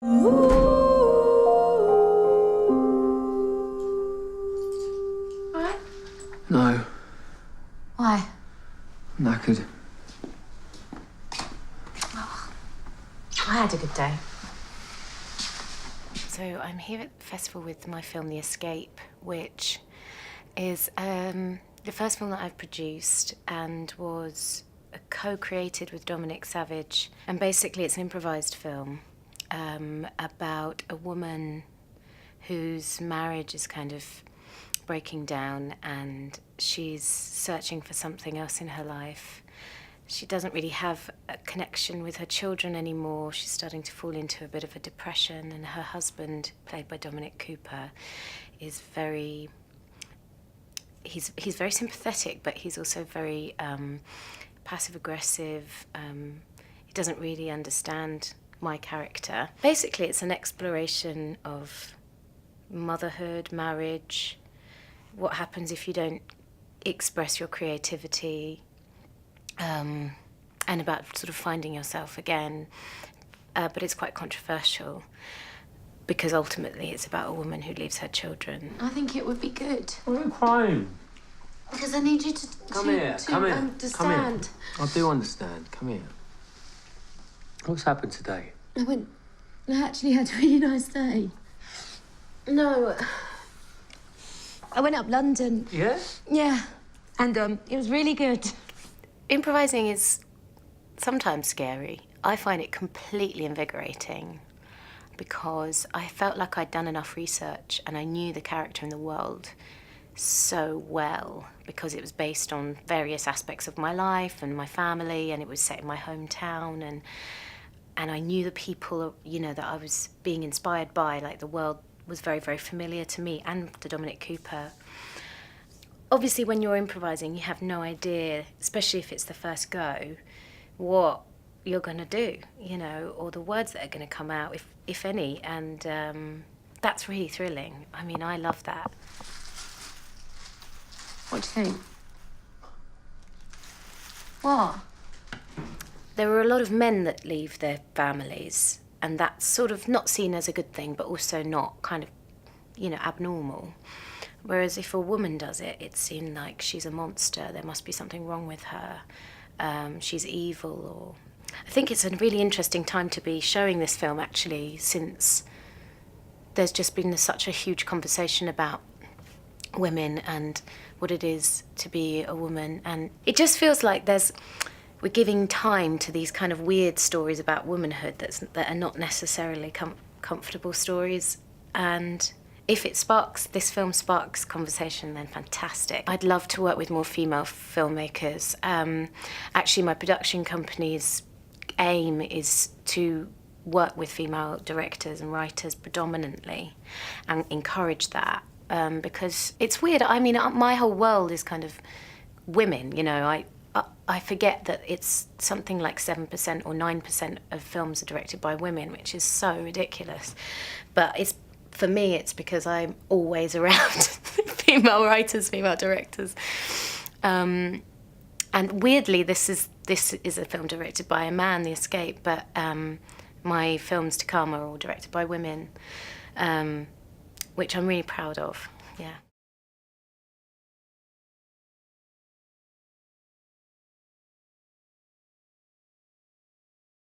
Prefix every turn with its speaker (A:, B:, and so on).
A: Alright?
B: No.
A: Why?
B: I'm knackered.
A: Oh, I had a good day.
C: So I'm here at the festival with my film The Escape, which is the first film that I've produced and was co-created with Dominic Savage. And basically it's an improvised film about a woman whose marriage is kind of breaking down and she's searching for something else in her life. She doesn't really have a connection with her children anymore. She's starting to fall into a bit of a depression, and her husband, played by Dominic Cooper, is he's very sympathetic, but he's also very passive-aggressive. He doesn't really understand my character. Basically, it's an exploration of motherhood, marriage, what happens if you don't express your creativity, and about sort of finding yourself again. But it's quite controversial because ultimately it's about a woman who leaves her children.
A: I think it would be good.
B: Why are you crying?
A: Because I need you to understand.
B: I do understand. Come here. What's happened today?
A: I actually had a really nice day. No. I went up London.
B: Yeah?
A: Yeah. And it was really good.
C: Improvising is sometimes scary. I find it completely invigorating because I felt like I'd done enough research and I knew the character in the world so well because it was based on various aspects of my life and my family, and it was set in my hometown, and I knew the people, you know, that I was being inspired by. Like, the world was very, very familiar to me and to Dominic Cooper. Obviously, when you're improvising, you have no idea, especially if it's the first go, what you're going to do, you know, or the words that are going to come out, if any, and that's really thrilling. I mean, I love that.
A: What do you think? What?
C: There are a lot of men that leave their families, and that's sort of not seen as a good thing, but also not kind of, you know, abnormal. Whereas if a woman does it, it's seen like she's a monster, there must be something wrong with her, she's evil, or... I think it's a really interesting time to be showing this film, actually, since there's just been such a huge conversation about women and what it is to be a woman, and it just feels like we're giving time to these kind of weird stories about womanhood that are not necessarily comfortable stories, and if this film sparks conversation, then fantastic. I'd love to work with more female filmmakers. Actually, my production company's aim is to work with female directors and writers predominantly and encourage that, because it's weird. I mean, my whole world is kind of women, you know. I forget that it's something like 7% or 9% of films are directed by women, which is so ridiculous. But for me, it's because I'm always around female writers, female directors. And weirdly, this is a film directed by a man, The Escape, but my films to come are all directed by women, which I'm really proud of, yeah.